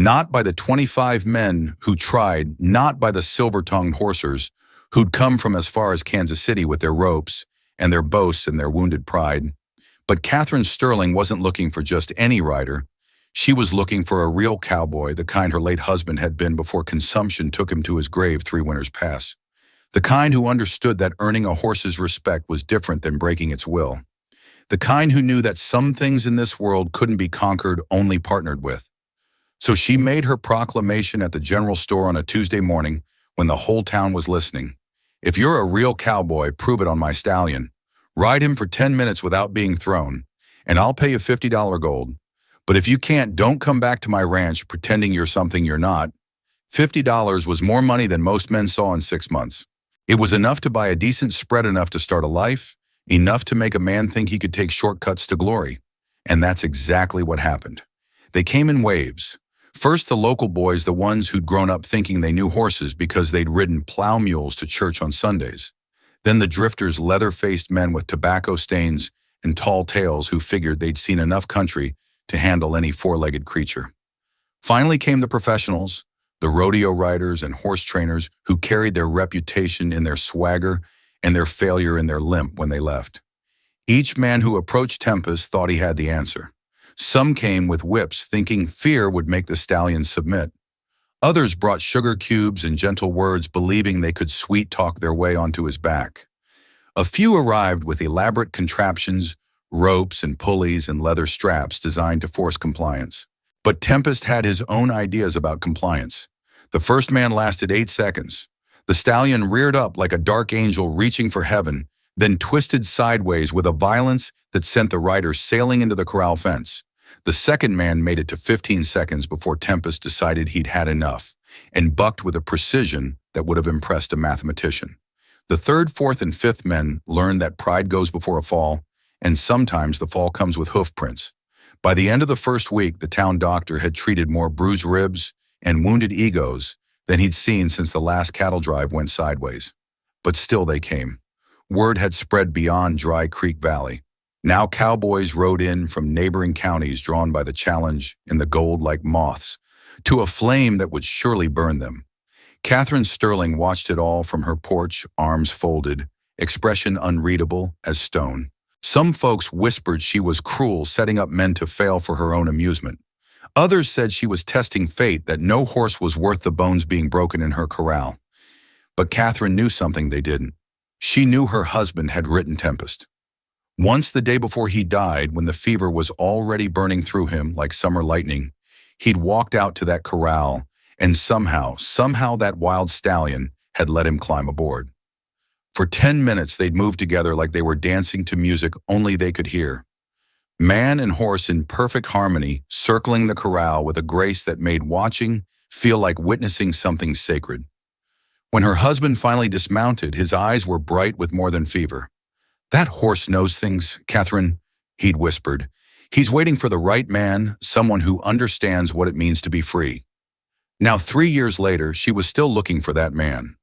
Not by the 25 men who tried, not by the silver-tongued horsers who'd come from as far as Kansas City with their ropes and their boasts and their wounded pride. But Catherine Sterling wasn't looking for just any rider. She was looking for a real cowboy, the kind her late husband had been before consumption took him to his grave 3 winters past. The kind who understood that earning a horse's respect was different than breaking its will. The kind who knew that some things in this world couldn't be conquered, only partnered with. So she made her proclamation at the general store on a Tuesday morning when the whole town was listening. If you're a real cowboy, prove it on my stallion. Ride him for 10 minutes without being thrown, and I'll pay you $50 gold. But if you can't, don't come back to my ranch pretending you're something you're not. $50 was more money than most men saw in 6 months. It was enough to buy a decent spread, enough to start a life, enough to make a man think he could take shortcuts to glory. And that's exactly what happened. They came in waves. First, the local boys, the ones who'd grown up thinking they knew horses because they'd ridden plow mules to church on Sundays. Then the drifters, leather-faced men with tobacco stains and tall tales who figured they'd seen enough country to handle any four-legged creature. Finally came the professionals, the rodeo riders and horse trainers who carried their reputation in their swagger and their failure in their limp when they left. Each man who approached Tempest thought he had the answer. Some came with whips, thinking fear would make the stallion submit. Others brought sugar cubes and gentle words, believing they could sweet-talk their way onto his back. A few arrived with elaborate contraptions, ropes and pulleys and leather straps designed to force compliance. But Tempest had his own ideas about compliance. The first man lasted 8 seconds. The stallion reared up like a dark angel reaching for heaven, then twisted sideways with a violence that sent the rider sailing into the corral fence. The second man made it to 15 seconds before Tempest decided he'd had enough and bucked with a precision that would have impressed a mathematician. The third, fourth, and fifth men learned that pride goes before a fall, and sometimes the fall comes with hoof prints. By the end of the first week, the town doctor had treated more bruised ribs and wounded egos than he'd seen since the last cattle drive went sideways. But still they came. Word had spread beyond Dry Creek Valley. Now cowboys rode in from neighboring counties drawn by the challenge in the gold like moths to a flame that would surely burn them. Catherine Sterling watched it all from her porch, arms folded, expression unreadable as stone. Some folks whispered she was cruel, setting up men to fail for her own amusement. Others said she was testing fate, that no horse was worth the bones being broken in her corral. But Catherine knew something they didn't. She knew her husband had ridden Tempest. Once, the day before he died, when the fever was already burning through him like summer lightning, he'd walked out to that corral, and somehow that wild stallion had let him climb aboard. For 10 minutes they'd moved together like they were dancing to music only they could hear. Man and horse in perfect harmony, circling the corral with a grace that made watching feel like witnessing something sacred. When her husband finally dismounted, his eyes were bright with more than fever. "That horse knows things, Catherine," he'd whispered. "He's waiting for the right man, someone who understands what it means to be free." Now, 3 years later, she was still looking for that man.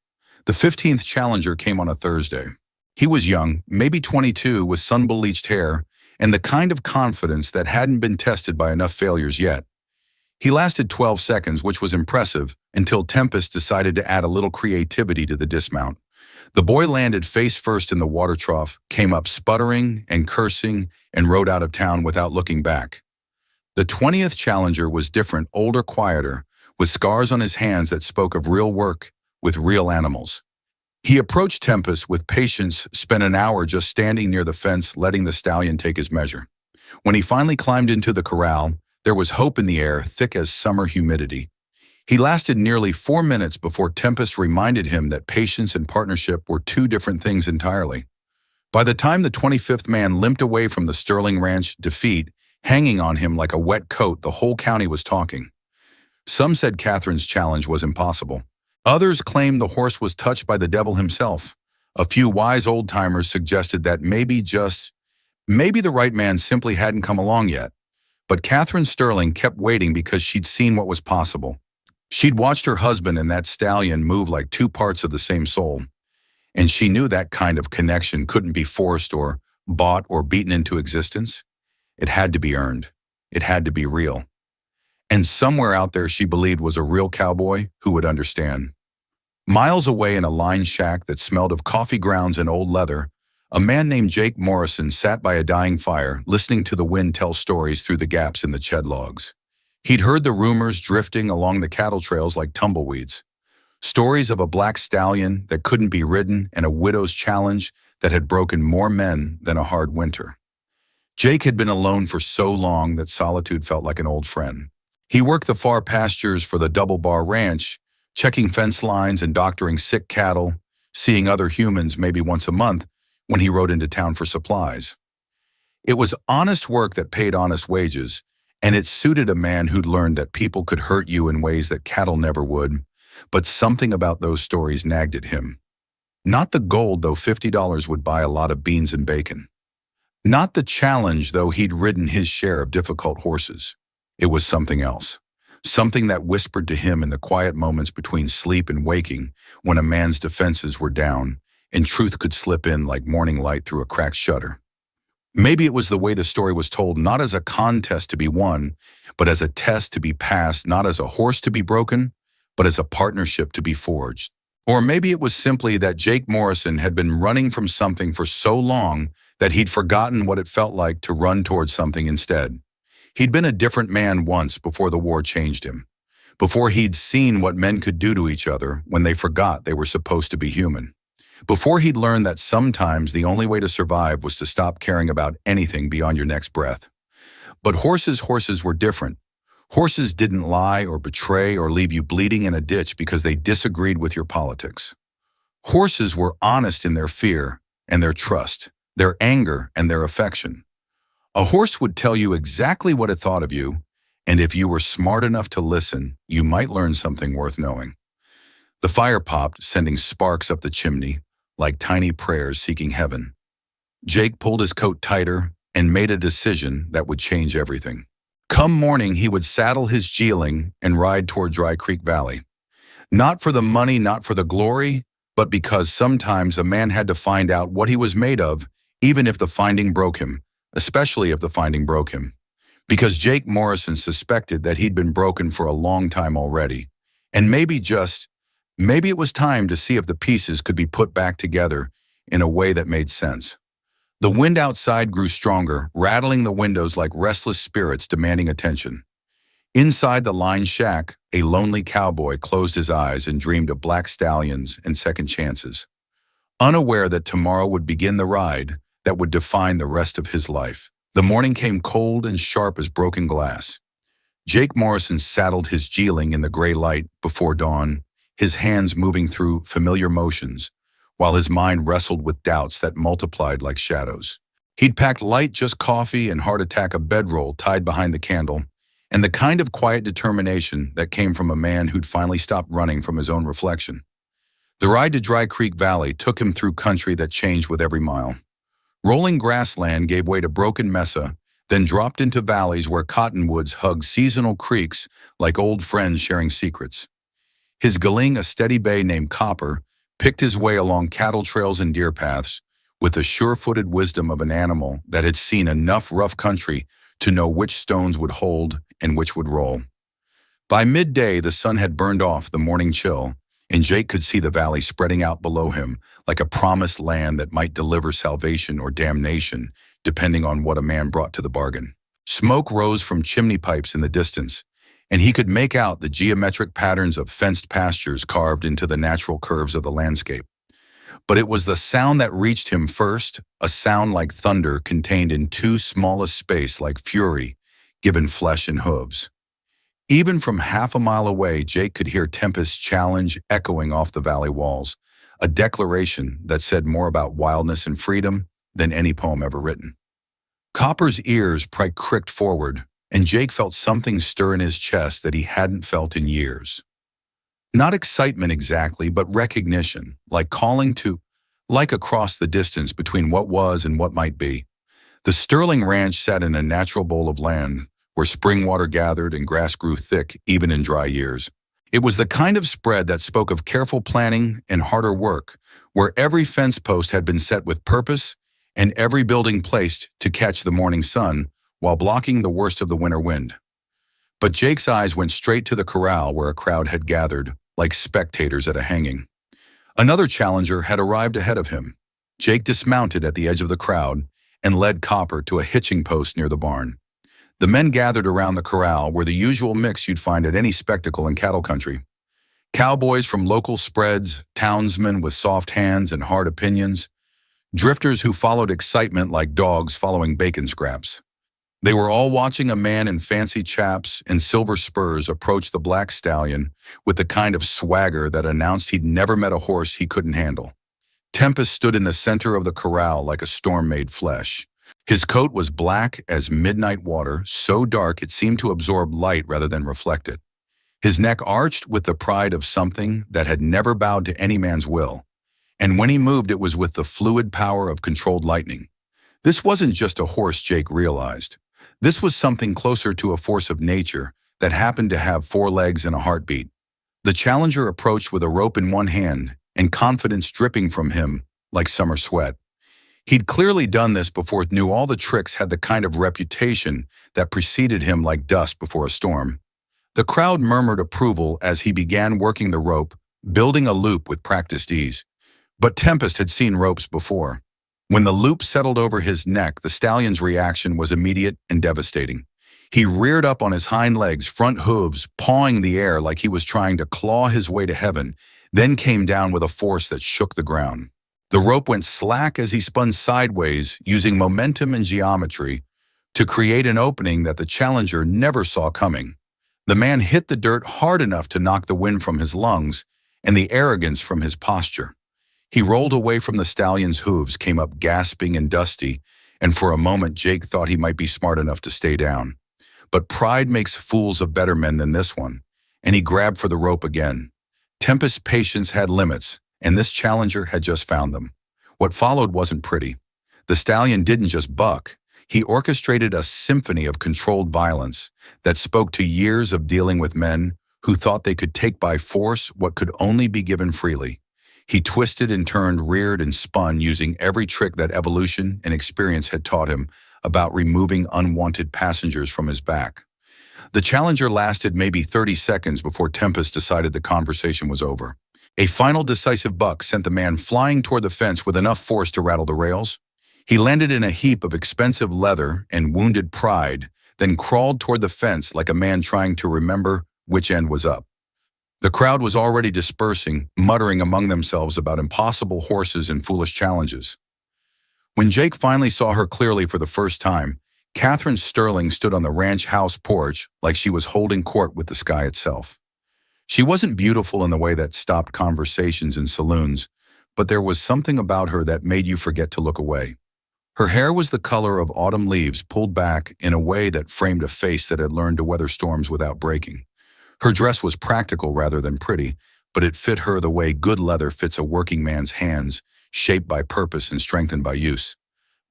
The 15th challenger came on a Thursday. He was young, maybe 22, with sun-bleached hair, and the kind of confidence that hadn't been tested by enough failures yet. He lasted 12 seconds, which was impressive, until Tempest decided to add a little creativity to the dismount. The boy landed face first in the water trough, came up sputtering and cursing, and rode out of town without looking back. The 20th challenger was different, older, quieter, with scars on his hands that spoke of real work with real animals. He approached Tempest with patience, spent an hour just standing near the fence, letting the stallion take his measure. When he finally climbed into the corral, there was hope in the air, thick as summer humidity. He lasted nearly 4 minutes before Tempest reminded him that patience and partnership were two different things entirely. By the time the 25th man limped away from the Sterling Ranch defeat, hanging on him like a wet coat, the whole county was talking. Some said Catherine's challenge was impossible. Others claimed the horse was touched by the devil himself. A few wise old-timers suggested that maybe the right man simply hadn't come along yet. But Catherine Sterling kept waiting because she'd seen what was possible. She'd watched her husband and that stallion move like two parts of the same soul. And she knew that kind of connection couldn't be forced or bought or beaten into existence. It had to be earned. It had to be real. And somewhere out there she believed was a real cowboy who would understand. Miles away in a lined shack that smelled of coffee grounds and old leather, a man named Jake Morrison sat by a dying fire, listening to the wind tell stories through the gaps in the shed logs. He'd heard the rumors drifting along the cattle trails like tumbleweeds. Stories of a black stallion that couldn't be ridden and a widow's challenge that had broken more men than a hard winter. Jake had been alone for so long that solitude felt like an old friend. He worked the far pastures for the Double Bar Ranch, checking fence lines and doctoring sick cattle, seeing other humans maybe once a month when he rode into town for supplies. It was honest work that paid honest wages, and it suited a man who'd learned that people could hurt you in ways that cattle never would, but something about those stories nagged at him. Not the gold, though $50 would buy a lot of beans and bacon. Not the challenge, though he'd ridden his share of difficult horses. It was something else. Something that whispered to him in the quiet moments between sleep and waking, when a man's defenses were down and truth could slip in like morning light through a cracked shutter. Maybe it was the way the story was told, not as a contest to be won, but as a test to be passed, not as a horse to be broken, but as a partnership to be forged. Or maybe it was simply that Jake Morrison had been running from something for so long that he'd forgotten what it felt like to run towards something instead. He'd been a different man once before the war changed him, before he'd seen what men could do to each other when they forgot they were supposed to be human, before he'd learned that sometimes the only way to survive was to stop caring about anything beyond your next breath. But horses were different. Horses didn't lie or betray or leave you bleeding in a ditch because they disagreed with your politics. Horses were honest in their fear and their trust, their anger and their affection. A horse would tell you exactly what it thought of you, and if you were smart enough to listen, you might learn something worth knowing. The fire popped, sending sparks up the chimney, like tiny prayers seeking heaven. Jake pulled his coat tighter and made a decision that would change everything. Come morning, he would saddle his geeling and ride toward Dry Creek Valley. Not for the money, not for the glory, but because sometimes a man had to find out what he was made of, even if the finding broke him, especially if the finding broke him. Because Jake Morrison suspected that he'd been broken for a long time already. And maybe it was time to see if the pieces could be put back together in a way that made sense. The wind outside grew stronger, rattling the windows like restless spirits demanding attention. Inside the lined shack, a lonely cowboy closed his eyes and dreamed of black stallions and second chances, unaware that tomorrow would begin the ride that would define the rest of his life. The morning came cold and sharp as broken glass. Jake Morrison saddled his geeling in the gray light before dawn, his hands moving through familiar motions, while his mind wrestled with doubts that multiplied like shadows. He'd packed light, just coffee and heart attack, a bedroll tied behind the candle, and the kind of quiet determination that came from a man who'd finally stopped running from his own reflection. The ride to Dry Creek Valley took him through country that changed with every mile. Rolling grassland gave way to broken mesa, then dropped into valleys where cottonwoods hugged seasonal creeks like old friends sharing secrets. His geling, a steady bay named Copper, picked his way along cattle trails and deer paths with the sure-footed wisdom of an animal that had seen enough rough country to know which stones would hold and which would roll. By midday, the sun had burned off the morning chill, and Jake could see the valley spreading out below him like a promised land that might deliver salvation or damnation, depending on what a man brought to the bargain. Smoke rose from chimney pipes in the distance, and he could make out the geometric patterns of fenced pastures carved into the natural curves of the landscape. But it was the sound that reached him first, a sound like thunder contained in too small a space, like fury, given flesh and hooves. Even from half a mile away, Jake could hear Tempest's challenge echoing off the valley walls, a declaration that said more about wildness and freedom than any poem ever written. Copper's ears pricked forward, and Jake felt something stir in his chest that he hadn't felt in years. Not excitement exactly, but recognition, like across the distance between what was and what might be. The Sterling Ranch sat in a natural bowl of land where spring water gathered and grass grew thick even in dry years. It was the kind of spread that spoke of careful planning and harder work, where every fence post had been set with purpose and every building placed to catch the morning sun while blocking the worst of the winter wind. But Jake's eyes went straight to the corral where a crowd had gathered, like spectators at a hanging. Another challenger had arrived ahead of him. Jake dismounted at the edge of the crowd and led Copper to a hitching post near the barn. The men gathered around the corral were the usual mix you'd find at any spectacle in cattle country. Cowboys from local spreads, townsmen with soft hands and hard opinions, drifters who followed excitement like dogs following bacon scraps. They were all watching a man in fancy chaps and silver spurs approach the black stallion with the kind of swagger that announced he'd never met a horse he couldn't handle. Tempest stood in the center of the corral like a storm made flesh. His coat was black as midnight water, so dark it seemed to absorb light rather than reflect it. His neck arched with the pride of something that had never bowed to any man's will, and when he moved it was with the fluid power of controlled lightning. This wasn't just a horse, Jake realized. This was something closer to a force of nature that happened to have 4 legs and a heartbeat. The challenger approached with a rope in one hand and confidence dripping from him like summer sweat. He'd clearly done this before, knew all the tricks, had the kind of reputation that preceded him like dust before a storm. The crowd murmured approval as he began working the rope, building a loop with practiced ease. But Tempest had seen ropes before. When the loop settled over his neck, the stallion's reaction was immediate and devastating. He reared up on his hind legs, front hooves, pawing the air like he was trying to claw his way to heaven, then came down with a force that shook the ground. The rope went slack as he spun sideways, using momentum and geometry to create an opening that the challenger never saw coming. The man hit the dirt hard enough to knock the wind from his lungs and the arrogance from his posture. He rolled away from the stallion's hooves, came up gasping and dusty, and for a moment Jake thought he might be smart enough to stay down. But pride makes fools of better men than this one, and he grabbed for the rope again. Tempest's patience had limits, and this challenger had just found them. What followed wasn't pretty. The stallion didn't just buck. He orchestrated a symphony of controlled violence that spoke to years of dealing with men who thought they could take by force what could only be given freely. He twisted and turned, reared and spun, using every trick that evolution and experience had taught him about removing unwanted passengers from his back. The challenger lasted maybe 30 seconds before Tempest decided the conversation was over. A final decisive buck sent the man flying toward the fence with enough force to rattle the rails. He landed in a heap of expensive leather and wounded pride, then crawled toward the fence like a man trying to remember which end was up. The crowd was already dispersing, muttering among themselves about impossible horses and foolish challenges. When Jake finally saw her clearly for the first time, Catherine Sterling stood on the ranch house porch like she was holding court with the sky itself. She wasn't beautiful in the way that stopped conversations in saloons, but there was something about her that made you forget to look away. Her hair was the color of autumn leaves pulled back in a way that framed a face that had learned to weather storms without breaking. Her dress was practical rather than pretty, but it fit her the way good leather fits a working man's hands, shaped by purpose and strengthened by use.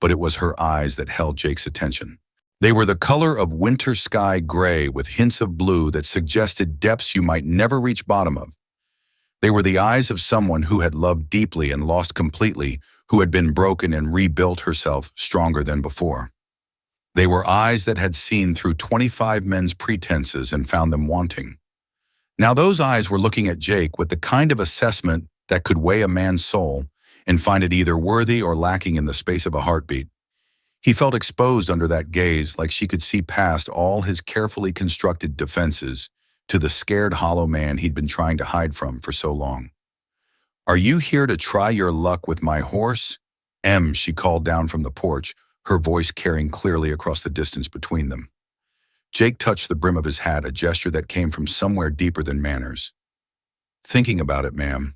But it was her eyes that held Jake's attention. They were the color of winter sky gray with hints of blue that suggested depths you might never reach bottom of. They were the eyes of someone who had loved deeply and lost completely, who had been broken and rebuilt herself stronger than before. They were eyes that had seen through 25 men's pretenses and found them wanting. Now those eyes were looking at Jake with the kind of assessment that could weigh a man's soul and find it either worthy or lacking in the space of a heartbeat. He felt exposed under that gaze, like she could see past all his carefully constructed defenses to the scared, hollow man he'd been trying to hide from for so long. "Are you here to try your luck with my horse?" She called down from the porch, her voice carrying clearly across the distance between them. Jake touched the brim of his hat, a gesture that came from somewhere deeper than manners. "Thinking about it, ma'am."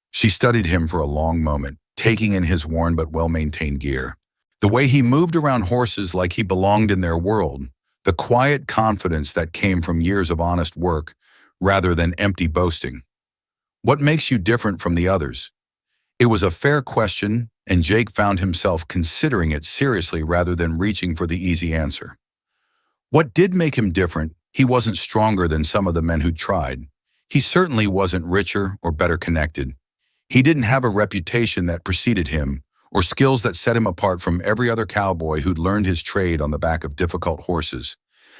She studied him for a long moment, taking in his worn but well-maintained gear. The way he moved around horses like he belonged in their world, the quiet confidence that came from years of honest work rather than empty boasting. "What makes you different from the others?" It was a fair question, and Jake found himself considering it seriously rather than reaching for the easy answer. What did make him different? He wasn't stronger than some of the men who'd tried. He certainly wasn't richer or better connected. He didn't have a reputation that preceded him, or skills that set him apart from every other cowboy who'd learned his trade on the back of difficult horses.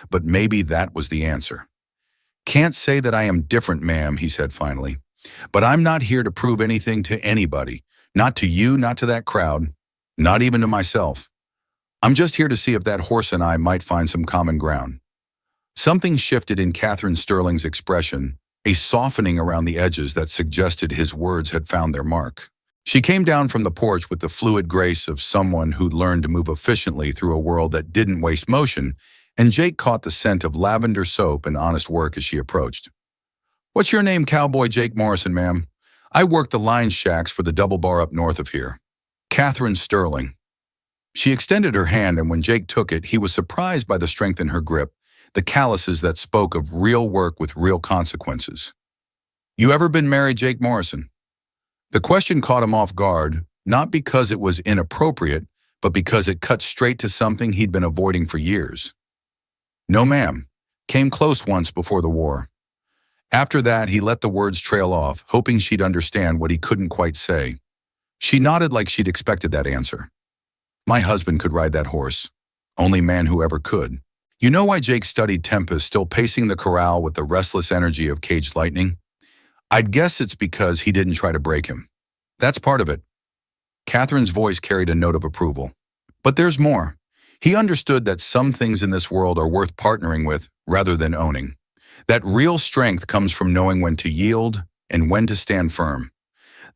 but maybe that was the answer. "Can't say that I am different, ma'am," he said finally. "But I'm not here to prove anything to anybody. Not to you, not to that crowd, not even to myself. I'm just here to see if that horse and I might find some common ground." Something shifted in Catherine Sterling's expression, a softening around the edges that suggested his words had found their mark. She came down from the porch with the fluid grace of someone who'd learned to move efficiently through a world that didn't waste motion, and Jake caught the scent of lavender soap and honest work as she approached. "What's your name, Cowboy Jake Morrison, ma'am? I work the line shacks for the double bar up north of here." "Catherine Sterling." She extended her hand, and when Jake took it, he was surprised by the strength in her grip, the calluses that spoke of real work with real consequences. "You ever been married, Jake Morrison?" The question caught him off guard, not because it was inappropriate, but because it cut straight to something he'd been avoiding for years. "No, ma'am. Came close once before the war." After that, he let the words trail off, hoping she'd understand what he couldn't quite say. She nodded like she'd expected that answer. "My husband could ride that horse. Only man who ever could." You know why Jake studied Tempest, still pacing the corral with the restless energy of caged lightning? I'd guess it's because he didn't try to break him. That's part of it. Catherine's voice carried a note of approval. But there's more. He understood that some things in this world are worth partnering with rather than owning. That real strength comes from knowing when to yield and when to stand firm.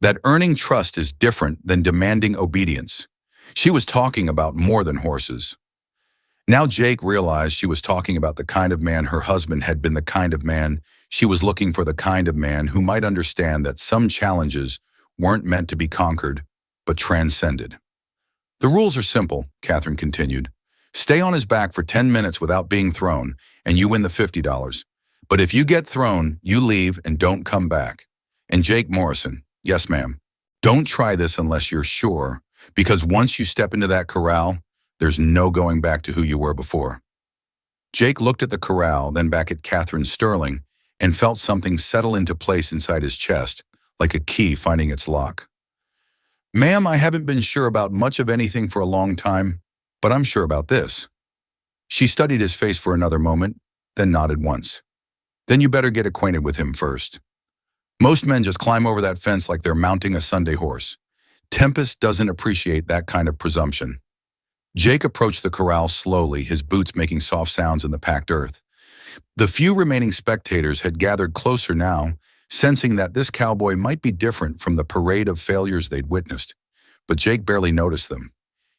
That earning trust is different than demanding obedience. She was talking about more than horses. Now Jake realized she was talking about the kind of man her husband had been, the kind of man she was looking for, the kind of man who might understand that some challenges weren't meant to be conquered, but transcended. "The rules are simple," Catherine continued. "Stay on his back for 10 minutes without being thrown, and you win the $50. But if you get thrown, you leave and don't come back. And Jake Morrison, yes ma'am, don't try this unless you're sure, because once you step into that corral, there's no going back to who you were before." Jake looked at the corral, then back at Catherine Sterling, and felt something settle into place inside his chest, like a key finding its lock. "Ma'am, I haven't been sure about much of anything for a long time, but I'm sure about this." She studied his face for another moment, then nodded once. "Then you better get acquainted with him first. Most men just climb over that fence like they're mounting a Sunday horse. Tempest doesn't appreciate that kind of presumption." Jake approached the corral slowly, his boots making soft sounds in the packed earth. The few remaining spectators had gathered closer now, sensing that this cowboy might be different from the parade of failures they'd witnessed. But Jake barely noticed them.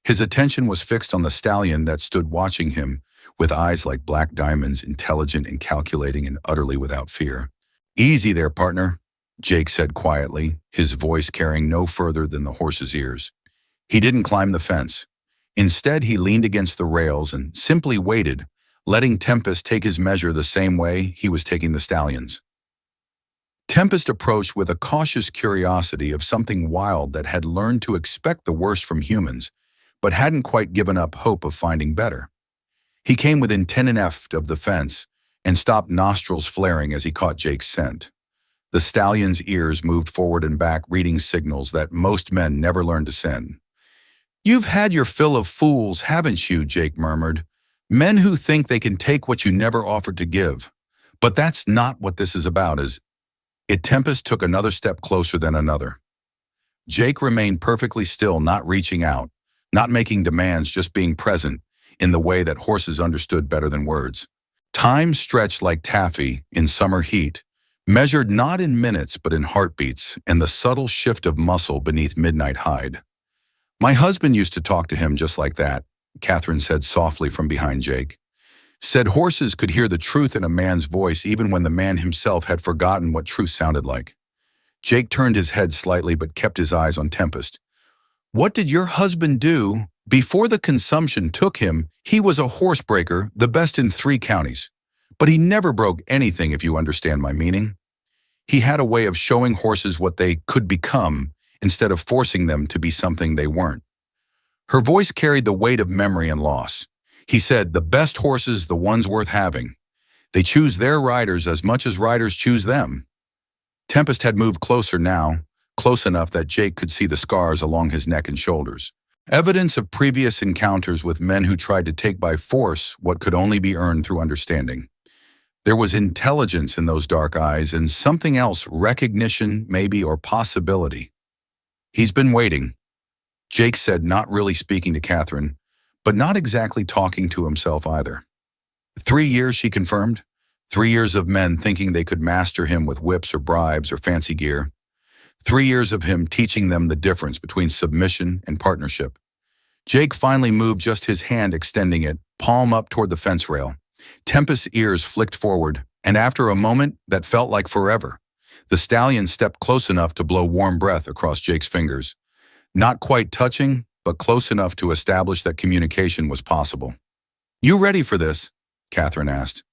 His attention was fixed on the stallion that stood watching him, with eyes like black diamonds, intelligent and calculating and utterly without fear. "Easy there, partner," Jake said quietly, his voice carrying no further than the horse's ears. He didn't climb the fence. Instead, he leaned against the rails and simply waited, letting Tempest take his measure the same way he was taking the stallion's. Tempest approached with a cautious curiosity of something wild that had learned to expect the worst from humans, but hadn't quite given up hope of finding better. He came within 10 feet of the fence and stopped, nostrils flaring as he caught Jake's scent. The stallion's ears moved forward and back, reading signals that most men never learned to send. "You've had your fill of fools, haven't you?" Jake murmured. "Men who think they can take what you never offered to give. But that's not what this is about, is it?" Tempest took another step closer, then another. Jake remained perfectly still, not reaching out, not making demands, just being present in the way that horses understood better than words. Time stretched like taffy in summer heat, measured not in minutes but in heartbeats and the subtle shift of muscle beneath midnight hide. "My husband used to talk to him just like that," Catherine said softly from behind Jake. "Said horses could hear the truth in a man's voice even when the man himself had forgotten what truth sounded like." Jake turned his head slightly but kept his eyes on Tempest. "What did your husband do? Before the consumption took him, he was a horsebreaker, the best in 3 counties. But he never broke anything, if you understand my meaning. He had a way of showing horses what they could become instead of forcing them to be something they weren't." Her voice carried the weight of memory and loss. He said, "The best horses, the ones worth having. They choose their riders as much as riders choose them." Tempest had moved closer now, close enough that Jake could see the scars along his neck and shoulders. Evidence of previous encounters with men who tried to take by force what could only be earned through understanding. There was intelligence in those dark eyes and something else, recognition, maybe, or possibility. He's been waiting, Jake said, not really speaking to Catherine, but not exactly talking to himself either. 3 years, she confirmed. 3 years of men thinking they could master him with whips or bribes or fancy gear. 3 years of him teaching them the difference between submission and partnership. Jake finally moved just his hand, extending it, palm up toward the fence rail. Tempest's ears flicked forward, and after a moment that felt like forever, the stallion stepped close enough to blow warm breath across Jake's fingers. Not quite touching, but close enough to establish that communication was possible. "You ready for this?" Catherine asked.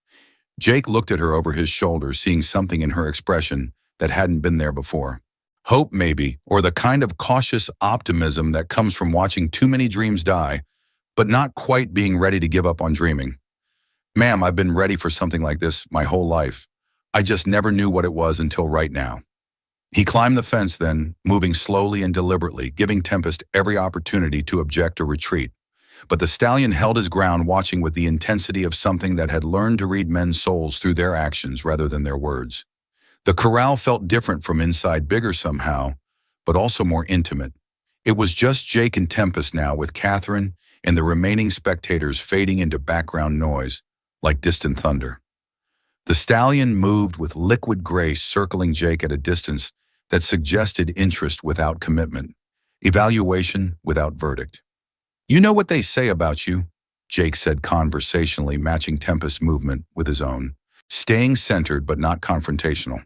Jake looked at her over his shoulder, seeing something in her expression that hadn't been there before. Hope, maybe, or the kind of cautious optimism that comes from watching too many dreams die, but not quite being ready to give up on dreaming. "Ma'am, I've been ready for something like this my whole life. I just never knew what it was until right now." He climbed the fence then, moving slowly and deliberately, giving Tempest every opportunity to object or retreat. But the stallion held his ground, watching with the intensity of something that had learned to read men's souls through their actions rather than their words. The corral felt different from inside, bigger somehow, but also more intimate. It was just Jake and Tempest now, with Catherine and the remaining spectators fading into background noise, like distant thunder. The stallion moved with liquid grace, circling Jake at a distance that suggested interest without commitment, evaluation without verdict. "You know what they say about you," Jake said conversationally, matching Tempest's movement with his own, staying centered but not confrontational.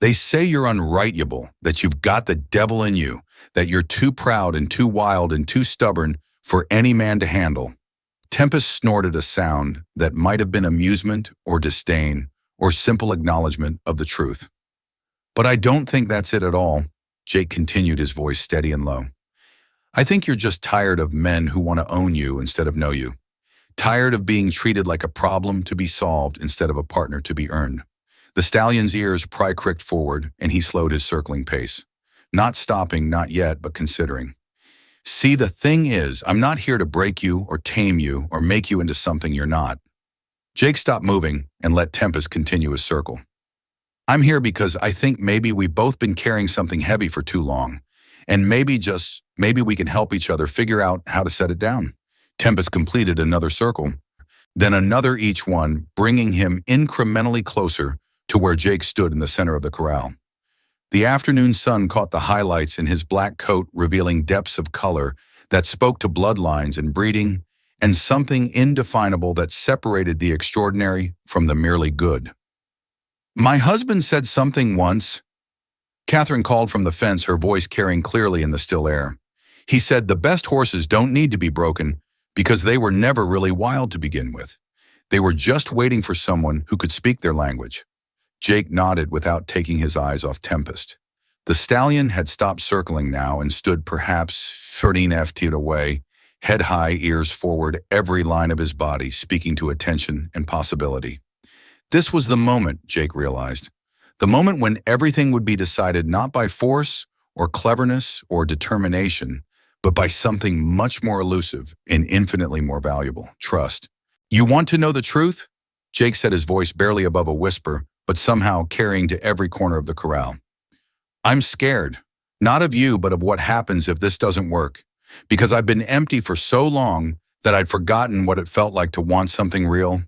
"They say you're unrightable, that you've got the devil in you, that you're too proud and too wild and too stubborn for any man to handle." Tempest snorted a sound that might have been amusement or disdain or simple acknowledgement of the truth. "But I don't think that's it at all," Jake continued, his voice steady and low. "I think you're just tired of men who want to own you instead of know you. Tired of being treated like a problem to be solved instead of a partner to be earned." The stallion's ears pricked forward, and he slowed his circling pace. Not stopping, not yet, but considering. "See, the thing is, I'm not here to break you or tame you or make you into something you're not." Jake stopped moving and let Tempest continue his circle. "I'm here because I think maybe we've both been carrying something heavy for too long, and maybe we can help each other figure out how to set it down." Tempest completed another circle, then another, each one bringing him incrementally closer to where Jake stood in the center of the corral. The afternoon sun caught the highlights in his black coat, revealing depths of color that spoke to bloodlines and breeding, and something indefinable that separated the extraordinary from the merely good. "My husband said something once," Catherine called from the fence, her voice carrying clearly in the still air. "He said the best horses don't need to be broken because they were never really wild to begin with. They were just waiting for someone who could speak their language." Jake nodded without taking his eyes off Tempest. The stallion had stopped circling now and stood perhaps 13 feet away, head high, ears forward, every line of his body speaking to attention and possibility. This was the moment, Jake realized. The moment when everything would be decided not by force or cleverness or determination, but by something much more elusive and infinitely more valuable: trust. "You want to know the truth?" Jake said, his voice barely above a whisper, but somehow carrying to every corner of the corral. "I'm scared, not of you, but of what happens if this doesn't work. Because I've been empty for so long that I'd forgotten what it felt like to want something real.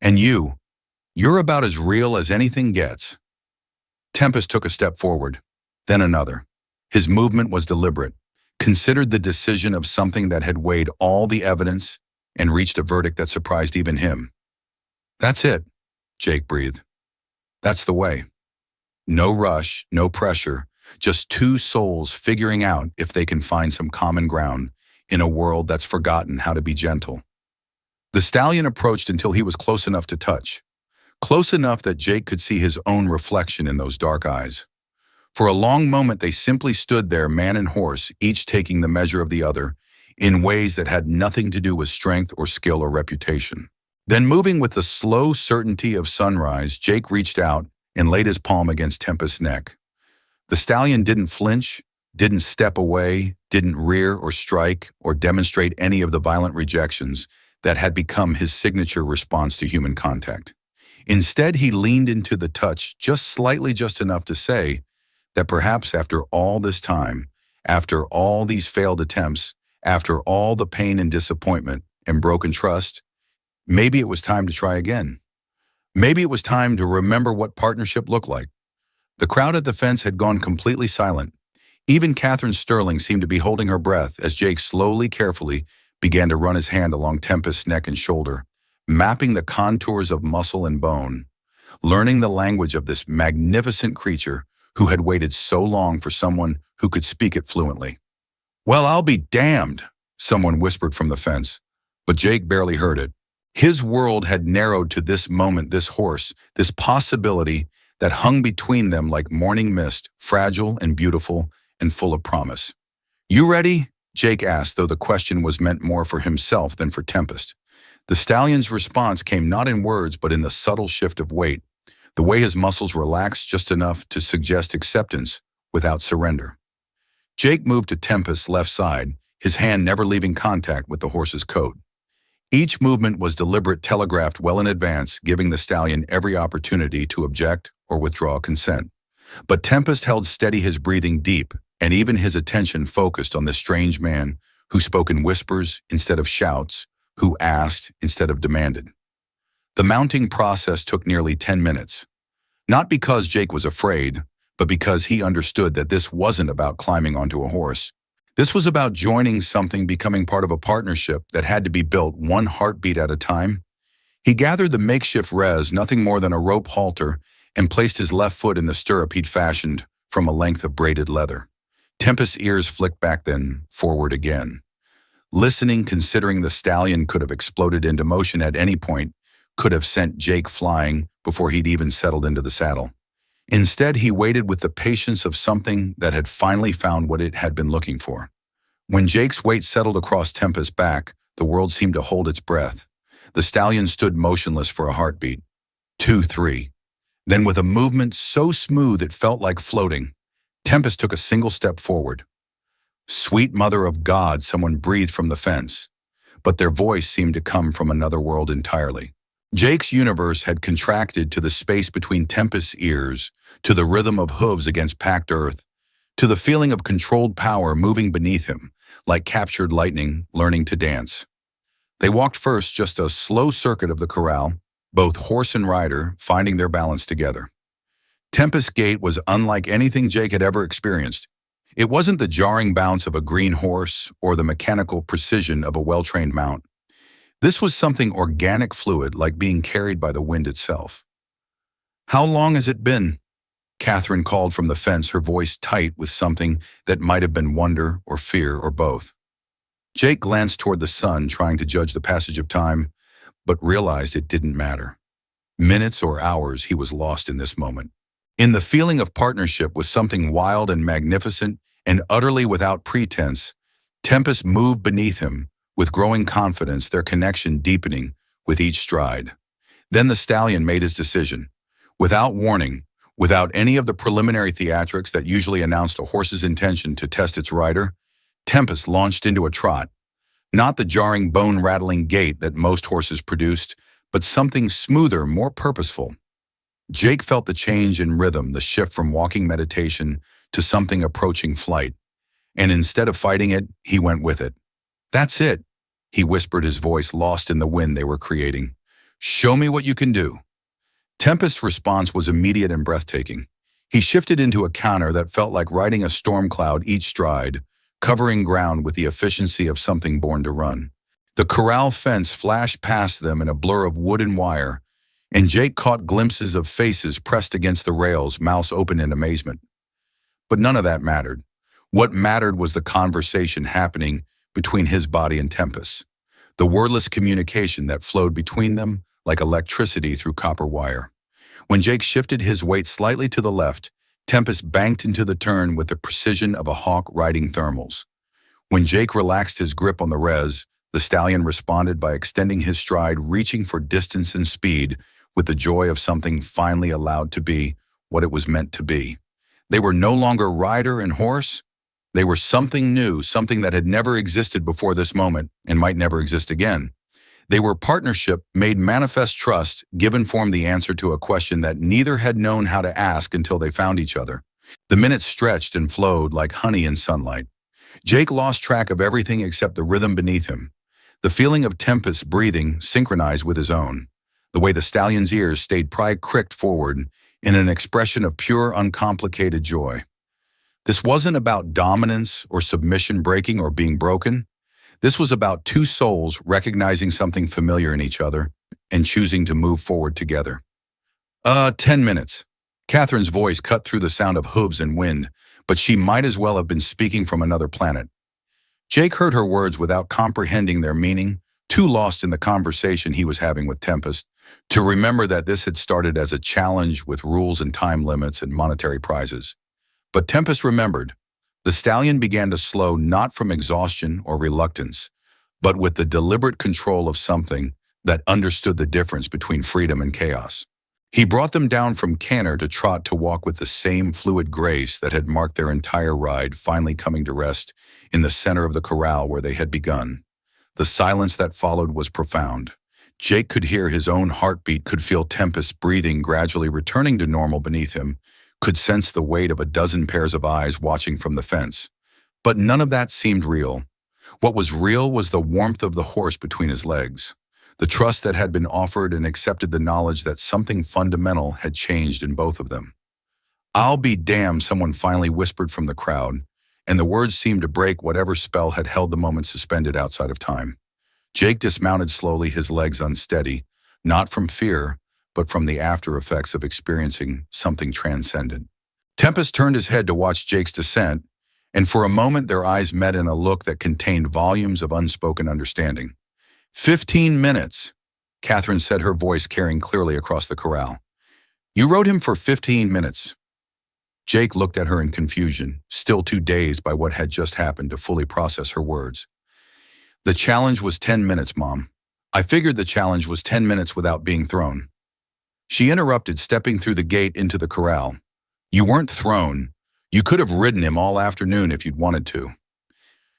And you're about as real as anything gets." Tempest took a step forward, then another. His movement was deliberate, considered the decision of something that had weighed all the evidence and reached a verdict that surprised even him. "That's it," Jake breathed. "That's the way. No rush, no pressure, just two souls figuring out if they can find some common ground in a world that's forgotten how to be gentle." The stallion approached until he was close enough to touch, close enough that Jake could see his own reflection in those dark eyes. For a long moment they simply stood there, man and horse, each taking the measure of the other, in ways that had nothing to do with strength or skill or reputation. Then, moving with the slow certainty of sunrise, Jake reached out and laid his palm against Tempest's neck. The stallion didn't flinch, didn't step away, didn't rear or strike or demonstrate any of the violent rejections that had become his signature response to human contact. Instead, he leaned into the touch just slightly, just enough to say that perhaps after all this time, after all these failed attempts, after all the pain and disappointment and broken trust, maybe it was time to try again. Maybe it was time to remember what partnership looked like. The crowd at the fence had gone completely silent. Even Catherine Sterling seemed to be holding her breath as Jake slowly, carefully began to run his hand along Tempest's neck and shoulder, mapping the contours of muscle and bone, learning the language of this magnificent creature who had waited so long for someone who could speak it fluently. "Well, I'll be damned," someone whispered from the fence, but Jake barely heard it. His world had narrowed to this moment, this horse, this possibility that hung between them like morning mist, fragile and beautiful and full of promise. "You ready?" Jake asked, though the question was meant more for himself than for Tempest. The stallion's response came not in words but in the subtle shift of weight, the way his muscles relaxed just enough to suggest acceptance without surrender. Jake moved to Tempest's left side, his hand never leaving contact with the horse's coat. Each movement was deliberate, telegraphed well in advance, giving the stallion every opportunity to object or withdraw consent. But Tempest held steady, his breathing deep, and even his attention focused on the strange man who spoke in whispers instead of shouts, who asked instead of demanded. The mounting process took nearly 10 minutes. Not because Jake was afraid, but because he understood that this wasn't about climbing onto a horse. This was about joining something, becoming part of a partnership that had to be built one heartbeat at a time. He gathered the makeshift res, nothing more than a rope halter, and placed his left foot in the stirrup he'd fashioned from a length of braided leather. Tempest's ears flicked back, then forward again. Listening, considering the stallion could have exploded into motion at any point, could have sent Jake flying before he'd even settled into the saddle. Instead, he waited with the patience of something that had finally found what it had been looking for. When Jake's weight settled across Tempest's back, the world seemed to hold its breath. The stallion stood motionless for a heartbeat. 2, 3. Then with a movement so smooth it felt like floating, Tempest took a single step forward. "Sweet Mother of God," someone breathed from the fence, but their voice seemed to come from another world entirely. Jake's universe had contracted to the space between Tempest's ears, to the rhythm of hooves against packed earth, to the feeling of controlled power moving beneath him, like captured lightning learning to dance. They walked first just a slow circuit of the corral, both horse and rider finding their balance together. Tempest's gait was unlike anything Jake had ever experienced. It wasn't the jarring bounce of a green horse or the mechanical precision of a well-trained mount. This was something organic, fluid, like being carried by the wind itself. "How long has it been?" Catherine called from the fence, her voice tight with something that might have been wonder or fear or both. Jake glanced toward the sun, trying to judge the passage of time, but realized it didn't matter. Minutes or hours, he was lost in this moment. In the feeling of partnership with something wild and magnificent and utterly without pretense, Tempest moved beneath him, with growing confidence, their connection deepening with each stride. Then the stallion made his decision. Without warning, without any of the preliminary theatrics that usually announced a horse's intention to test its rider, Tempest launched into a trot. Not the jarring, bone-rattling gait that most horses produced, but something smoother, more purposeful. Jake felt the change in rhythm, the shift from walking meditation to something approaching flight. And instead of fighting it, he went with it. "That's it," he whispered, his voice lost in the wind they were creating. "Show me what you can do." Tempest's response was immediate and breathtaking. He shifted into a canter that felt like riding a storm cloud each stride, covering ground with the efficiency of something born to run. The corral fence flashed past them in a blur of wood and wire, and Jake caught glimpses of faces pressed against the rails, mouths open in amazement. But none of that mattered. What mattered was the conversation happening between his body and Tempest, the wordless communication that flowed between them like electricity through copper wire. When Jake shifted his weight slightly to the left, Tempest banked into the turn with the precision of a hawk riding thermals. When Jake relaxed his grip on the res, the stallion responded by extending his stride, reaching for distance and speed with the joy of something finally allowed to be what it was meant to be. They were no longer rider and horse, They were something new, something that had never existed before this moment and might never exist again. They were partnership made manifest trust, given form the answer to a question that neither had known how to ask until they found each other. The minutes stretched and flowed like honey in sunlight. Jake lost track of everything except the rhythm beneath him. The feeling of Tempest's breathing synchronized with his own. The way the stallion's ears stayed pride-cricked forward in an expression of pure, uncomplicated joy. This wasn't about dominance or submission breaking or being broken. This was about two souls recognizing something familiar in each other and choosing to move forward together. 10 minutes. Catherine's voice cut through the sound of hooves and wind, but she might as well have been speaking from another planet. Jake heard her words without comprehending their meaning, too lost in the conversation he was having with Tempest, to remember that this had started as a challenge with rules and time limits and monetary prizes. But Tempest remembered. The stallion began to slow not from exhaustion or reluctance, but with the deliberate control of something that understood the difference between freedom and chaos. He brought them down from canter to trot to walk with the same fluid grace that had marked their entire ride, finally coming to rest in the center of the corral where they had begun. The silence that followed was profound. Jake could hear his own heartbeat, could feel Tempest's breathing gradually returning to normal beneath him, could sense the weight of a dozen pairs of eyes watching from the fence. But none of that seemed real. What was real was the warmth of the horse between his legs. The trust that had been offered and accepted the knowledge that something fundamental had changed in both of them. "I'll be damned," someone finally whispered from the crowd, and the words seemed to break whatever spell had held the moment suspended outside of time. Jake dismounted slowly, his legs unsteady, not from fear, but from the after effects of experiencing something transcendent. Tempest turned his head to watch Jake's descent, and for a moment their eyes met in a look that contained volumes of unspoken understanding. 15 minutes, Catherine said, her voice carrying clearly across the corral. "You rode him for 15 minutes. Jake looked at her in confusion, still too dazed by what had just happened to fully process her words. "The challenge was 10 minutes, Mom. I figured the challenge was 10 minutes without being thrown." She interrupted, stepping through the gate into the corral. "You weren't thrown. You could have ridden him all afternoon if you'd wanted to."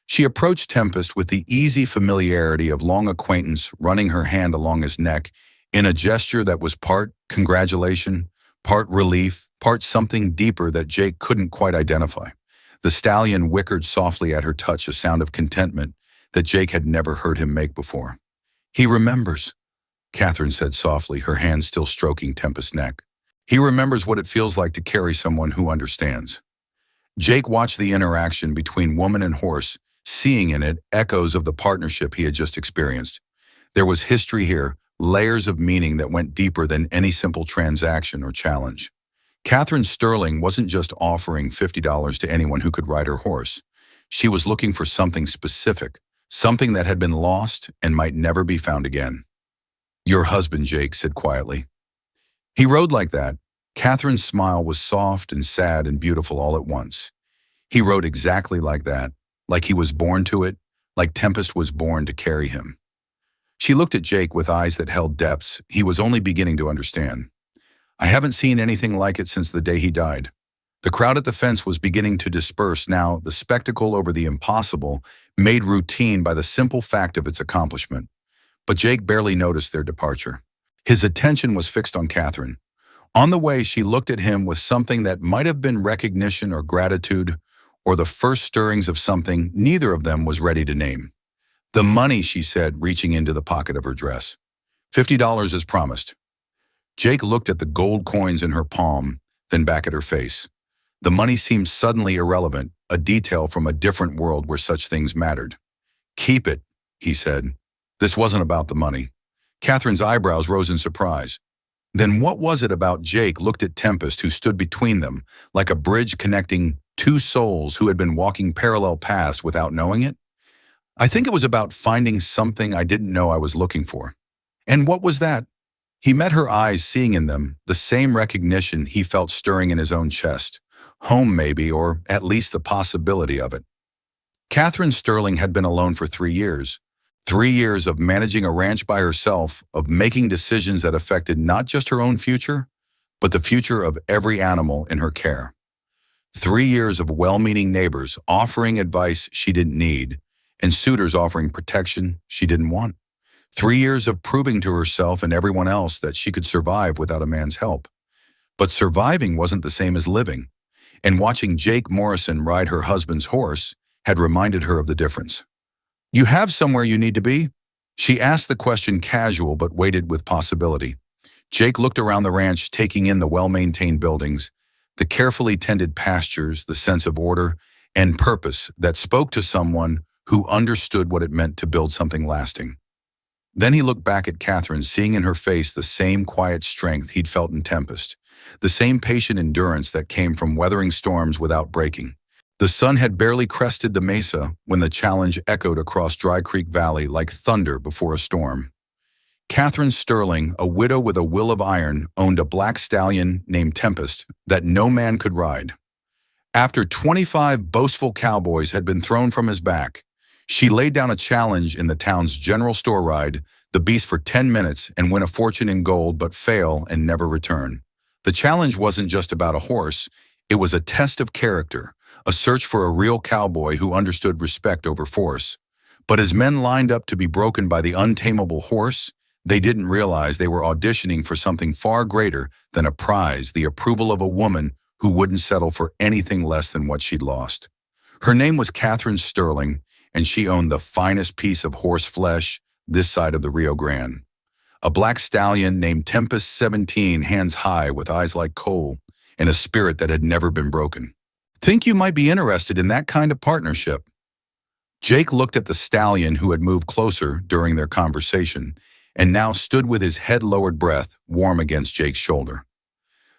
She approached Tempest with the easy familiarity of long acquaintance, running her hand along his neck in a gesture that was part congratulation, part relief, part something deeper that Jake couldn't quite identify. The stallion whickered softly at her touch, a sound of contentment that Jake had never heard him make before. "He remembers," Catherine said softly, her hand still stroking Tempest's neck. "He remembers what it feels like to carry someone who understands." Jake watched the interaction between woman and horse, seeing in it echoes of the partnership he had just experienced. There was history here, layers of meaning that went deeper than any simple transaction or challenge. Catherine Stallion wasn't just offering $50 to anyone who could ride her horse. She was looking for something specific, something that had been lost and might never be found again. "Your husband," Jake said quietly. "He rode like that." Catherine's smile was soft and sad and beautiful all at once. "He rode exactly like that, like he was born to it, like Tempest was born to carry him." She looked at Jake with eyes that held depths he was only beginning to understand. "I haven't seen anything like it since the day he died." The crowd at the fence was beginning to disperse now, the spectacle over the impossible made routine by the simple fact of its accomplishment. But Jake barely noticed their departure. His attention was fixed on Catherine. On the way, she looked at him with something that might have been recognition or gratitude, or the first stirrings of something neither of them was ready to name. "The money," she said, reaching into the pocket of her dress. $50 as promised." Jake looked at the gold coins in her palm, then back at her face. The money seemed suddenly irrelevant, a detail from a different world where such things mattered. "Keep it," he said. This wasn't about the money. Catherine's eyebrows rose in surprise. Then what was it about? Jake looked at Tempest, who stood between them, like a bridge connecting two souls who had been walking parallel paths without knowing it. "I think it was about finding something I didn't know I was looking for." "And what was that?" He met her eyes, seeing in them the same recognition he felt stirring in his own chest. Home, maybe, or at least the possibility of it. Catherine Stallion had been alone for 3 years. 3 years of managing a ranch by herself, of making decisions that affected not just her own future, but the future of every animal in her care. 3 years of well-meaning neighbors offering advice she didn't need, and suitors offering protection she didn't want. 3 years of proving to herself and everyone else that she could survive without a man's help. But surviving wasn't the same as living, and watching Jake Morrison ride her husband's horse had reminded her of the difference. "You have somewhere you need to be?" She asked the question casual but weighted with possibility. Jake looked around the ranch, taking in the well-maintained buildings, the carefully tended pastures, the sense of order and purpose that spoke to someone who understood what it meant to build something lasting. Then he looked back at Catherine, seeing in her face the same quiet strength he'd felt in Tempest, the same patient endurance that came from weathering storms without breaking. The sun had barely crested the mesa when the challenge echoed across Dry Creek Valley like thunder before a storm. Catherine Sterling, a widow with a will of iron, owned a black stallion named Tempest that no man could ride. After 25 boastful cowboys had been thrown from his back, she laid down a challenge in the town's general store ride the beast for 10 minutes and win a fortune in gold but fail and never return. The challenge wasn't just about a horse, it was a test of character, a search for a real cowboy who understood respect over force. But as men lined up to be broken by the untamable horse, they didn't realize they were auditioning for something far greater than a prize, the approval of a woman who wouldn't settle for anything less than what she'd lost. Her name was Catherine Sterling, and she owned the finest piece of horse flesh this side of the Rio Grande. A black stallion named Tempest 17, hands high with eyes like coal, and a spirit that had never been broken. "Think you might be interested in that kind of partnership?" Jake looked at the stallion who had moved closer during their conversation and now stood with his head lowered, breath warm against Jake's shoulder.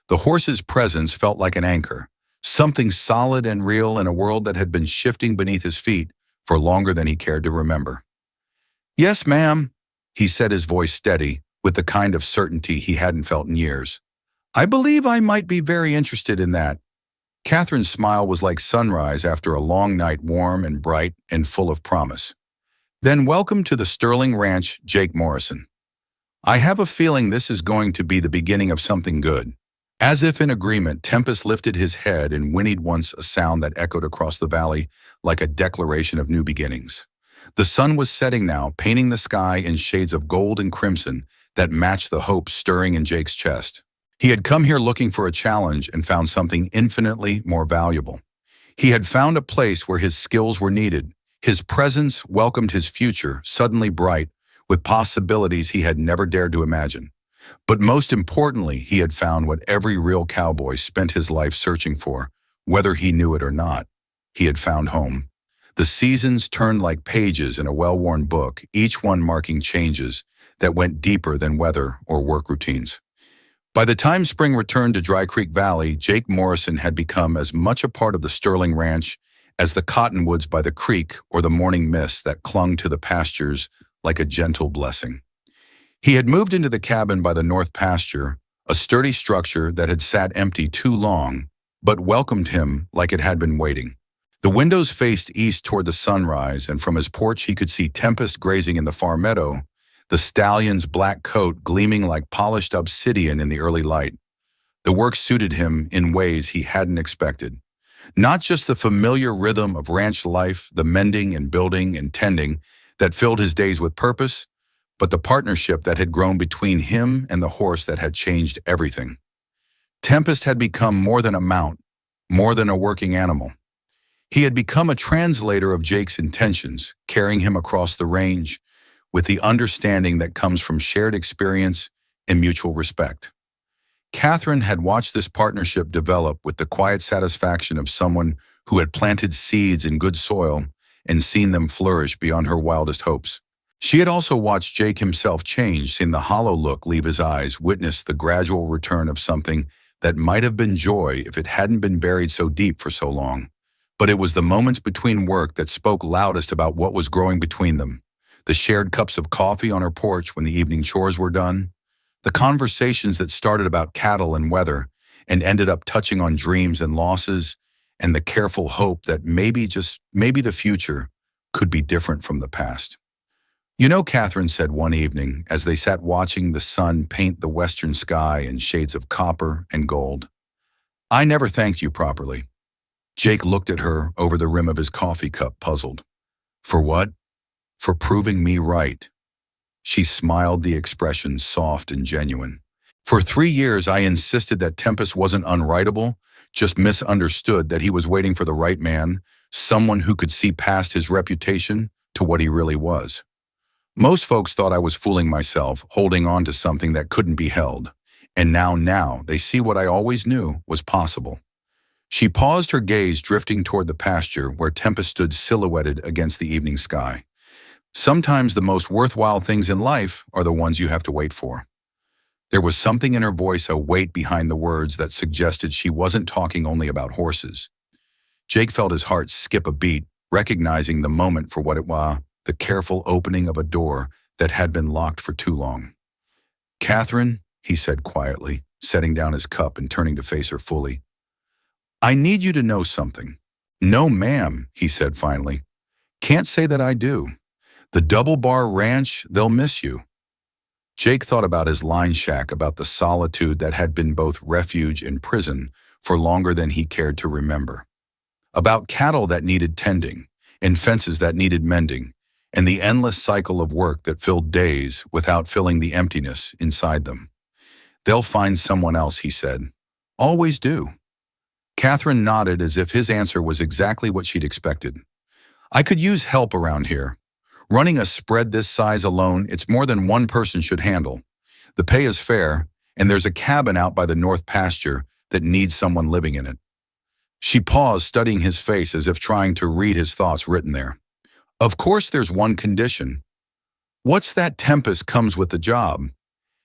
The horse's presence felt like an anchor, something solid and real in a world that had been shifting beneath his feet for longer than he cared to remember. "Yes, ma'am," he said, his voice steady, with the kind of certainty he hadn't felt in years. "I believe I might be very interested in that." Catherine's smile was like sunrise after a long night, warm and bright and full of promise. "Then welcome to the Sterling Ranch, Jake Morrison. I have a feeling this is going to be the beginning of something good." As if in agreement, Tempest lifted his head and whinnied once, a sound that echoed across the valley like a declaration of new beginnings. The sun was setting now, painting the sky in shades of gold and crimson that matched the hope stirring in Jake's chest. He had come here looking for a challenge and found something infinitely more valuable. He had found a place where his skills were needed. His presence welcomed his future, suddenly bright, with possibilities he had never dared to imagine. But most importantly, he had found what every real cowboy spent his life searching for, whether he knew it or not. He had found home. The seasons turned like pages in a well-worn book, each one marking changes that went deeper than weather or work routines. By the time spring returned to Dry Creek Valley, Jake Morrison had become as much a part of the Sterling Ranch as the cottonwoods by the creek or the morning mist that clung to the pastures like a gentle blessing. He had moved into the cabin by the north pasture, a sturdy structure that had sat empty too long, but welcomed him like it had been waiting. The windows faced east toward the sunrise, and from his porch he could see Tempest grazing in the far meadow, the stallion's black coat gleaming like polished obsidian in the early light. The work suited him in ways he hadn't expected. Not just the familiar rhythm of ranch life, the mending and building and tending that filled his days with purpose, but the partnership that had grown between him and the horse that had changed everything. Tempest had become more than a mount, more than a working animal. He had become a translator of Jake's intentions, carrying him across the range with the understanding that comes from shared experience and mutual respect. Catherine had watched this partnership develop with the quiet satisfaction of someone who had planted seeds in good soil and seen them flourish beyond her wildest hopes. She had also watched Jake himself change, seen the hollow look leave his eyes, witnessed the gradual return of something that might have been joy if it hadn't been buried so deep for so long. But it was the moments between work that spoke loudest about what was growing between them. The shared cups of coffee on her porch when the evening chores were done, the conversations that started about cattle and weather and ended up touching on dreams and losses, and the careful hope that maybe, just maybe, the future could be different from the past. "You know," Catherine said one evening as they sat watching the sun paint the western sky in shades of copper and gold, "I never thanked you properly." Jake looked at her over the rim of his coffee cup, puzzled. For what? For proving me right. She smiled, the expression soft and genuine. For 3 years, I insisted that Tempest wasn't unwritable, just misunderstood that he was waiting for the right man, someone who could see past his reputation to what he really was. Most folks thought I was fooling myself, holding on to something that couldn't be held. And now they see what I always knew was possible. She paused, her gaze drifting toward the pasture where Tempest stood silhouetted against the evening sky. Sometimes the most worthwhile things in life are the ones you have to wait for. There was something in her voice, a weight behind the words that suggested she wasn't talking only about horses. Jake felt his heart skip a beat, recognizing the moment for what it was, the careful opening of a door that had been locked for too long. "Catherine," he said quietly, setting down his cup and turning to face her fully. "I need you to know something." "No, ma'am," he said finally. "Can't say that I do. The Double Bar Ranch, they'll miss you." Jake thought about his line shack, about the solitude that had been both refuge and prison for longer than he cared to remember. About cattle that needed tending, and fences that needed mending, and the endless cycle of work that filled days without filling the emptiness inside them. "They'll find someone else," he said. "Always do." Catherine nodded as if his answer was exactly what she'd expected. "I could use help around here. Running a spread this size alone, it's more than one person should handle. The pay is fair, and there's a cabin out by the north pasture that needs someone living in it." She paused, studying his face as if trying to read his thoughts written there. "Of course there's one condition. What's that? Tempest comes with the job.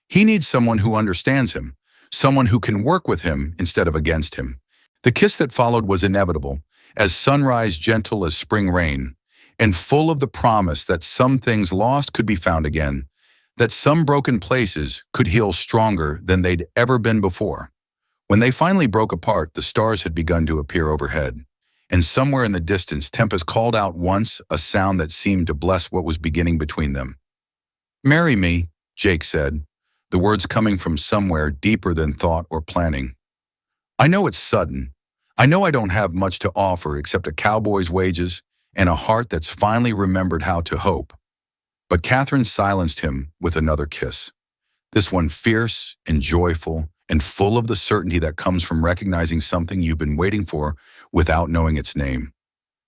He needs someone who understands him, someone who can work with him instead of against him." The kiss that followed was inevitable, as sunrise gentle as spring rain, and full of the promise that some things lost could be found again, that some broken places could heal stronger than they'd ever been before. When they finally broke apart, the stars had begun to appear overhead, and somewhere in the distance, Tempest called out once, a sound that seemed to bless what was beginning between them. "Marry me," Jake said, the words coming from somewhere deeper than thought or planning. "I know it's sudden. I know I don't have much to offer except a cowboy's wages and a heart that's finally remembered how to hope." But Catherine silenced him with another kiss, this one fierce and joyful and full of the certainty that comes from recognizing something you've been waiting for without knowing its name.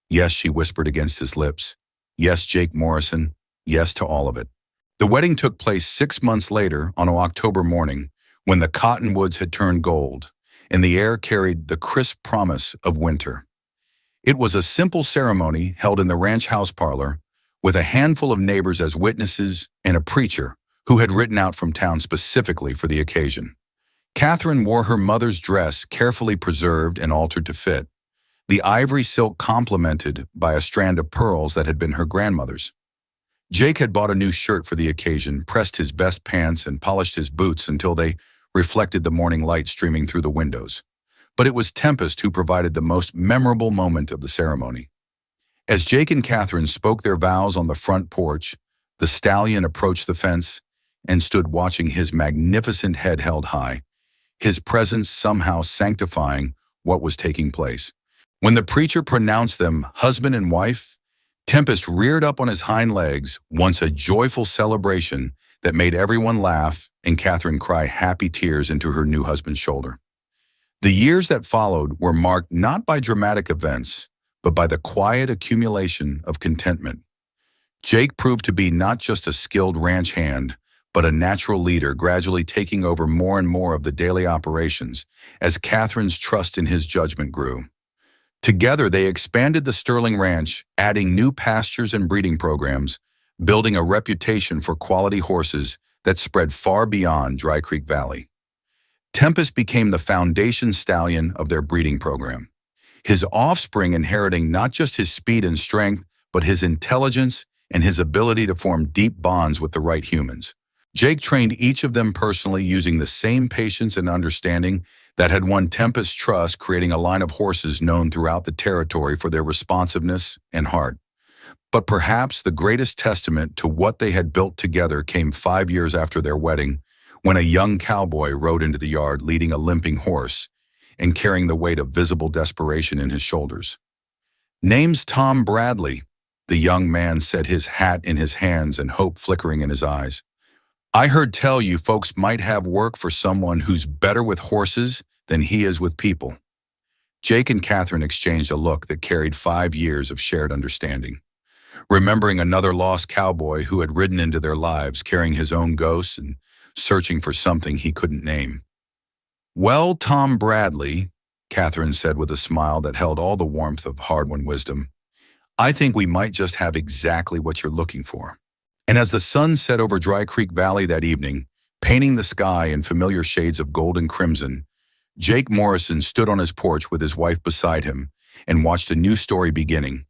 "Yes," she whispered against his lips. "Yes, Jake Morrison. Yes to all of it." The wedding took place 6 months later on an October morning when the cottonwoods had turned gold and the air carried the crisp promise of winter. It was a simple ceremony held in the ranch house parlor with a handful of neighbors as witnesses and a preacher who had ridden out from town specifically for the occasion. Catherine wore her mother's dress, carefully preserved and altered to fit, the ivory silk complemented by a strand of pearls that had been her grandmother's. Jake had bought a new shirt for the occasion, pressed his best pants, and polished his boots until they reflected the morning light streaming through the windows. But it was Tempest who provided the most memorable moment of the ceremony. As Jake and Catherine spoke their vows on the front porch, the stallion approached the fence and stood watching, his magnificent head held high, his presence somehow sanctifying what was taking place. When the preacher pronounced them husband and wife, Tempest reared up on his hind legs, once a joyful celebration that made everyone laugh and Catherine cry happy tears into her new husband's shoulder. The years that followed were marked not by dramatic events, but by the quiet accumulation of contentment. Jake proved to be not just a skilled ranch hand, but a natural leader, gradually taking over more and more of the daily operations as Catherine's trust in his judgment grew. Together, they expanded the Sterling Ranch, adding new pastures and breeding programs, building a reputation for quality horses that spread far beyond Dry Creek Valley. Tempest became the foundation stallion of their breeding program, his offspring inheriting not just his speed and strength, but his intelligence and his ability to form deep bonds with the right humans. Jake trained each of them personally, using the same patience and understanding that had won Tempest's trust, creating a line of horses known throughout the territory for their responsiveness and heart. But perhaps the greatest testament to what they had built together came 5 years after their wedding, when a young cowboy rode into the yard leading a limping horse, and carrying the weight of visible desperation in his shoulders. "Name's Tom Bradley," the young man said, his hat in his hands and hope flickering in his eyes. "I heard tell you folks might have work for someone who's better with horses than he is with people." Jake and Catherine exchanged a look that carried 5 years of shared understanding, remembering another lost cowboy who had ridden into their lives carrying his own ghosts and searching for something he couldn't name. "Well, Tom Bradley," Catherine said with a smile that held all the warmth of hard-won wisdom, "I think we might just have exactly what you're looking for." And as the sun set over Dry Creek Valley that evening, painting the sky in familiar shades of gold and crimson, Jake Morrison stood on his porch with his wife beside him and watched a new story beginning.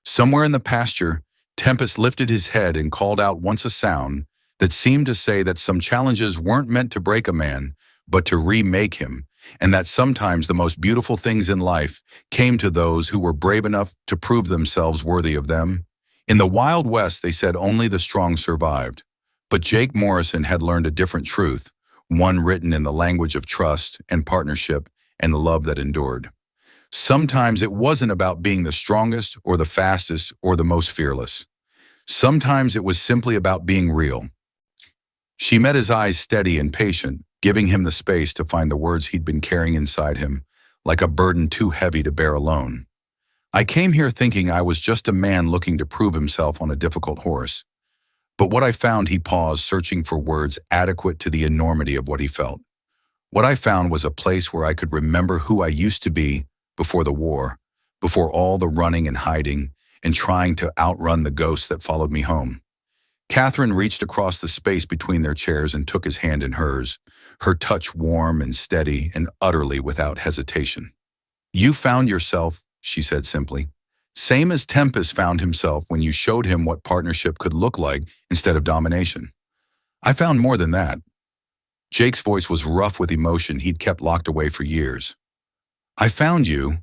Somewhere in the pasture, Tempest lifted his head and called out once a sound that seemed to say that some challenges weren't meant to break a man, but to remake him, and that sometimes the most beautiful things in life came to those who were brave enough to prove themselves worthy of them. In the Wild West, they said only the strong survived. But Jake Morrison had learned a different truth, one written in the language of trust and partnership and the love that endured. Sometimes it wasn't about being the strongest or the fastest or the most fearless. Sometimes it was simply about being real. She met his eyes steady and patient, giving him the space to find the words he'd been carrying inside him, like a burden too heavy to bear alone. "I came here thinking I was just a man looking to prove himself on a difficult horse. But what I found," he paused, searching for words adequate to the enormity of what he felt. "What I found was a place where I could remember who I used to be before the war, before all the running and hiding and trying to outrun the ghosts that followed me home." Catherine reached across the space between their chairs and took his hand in hers, her touch warm and steady and utterly without hesitation. "You found yourself," she said simply, "same as Tempest found himself when you showed him what partnership could look like instead of domination. I found more than that." Jake's voice was rough with emotion he'd kept locked away for years. "I found you,"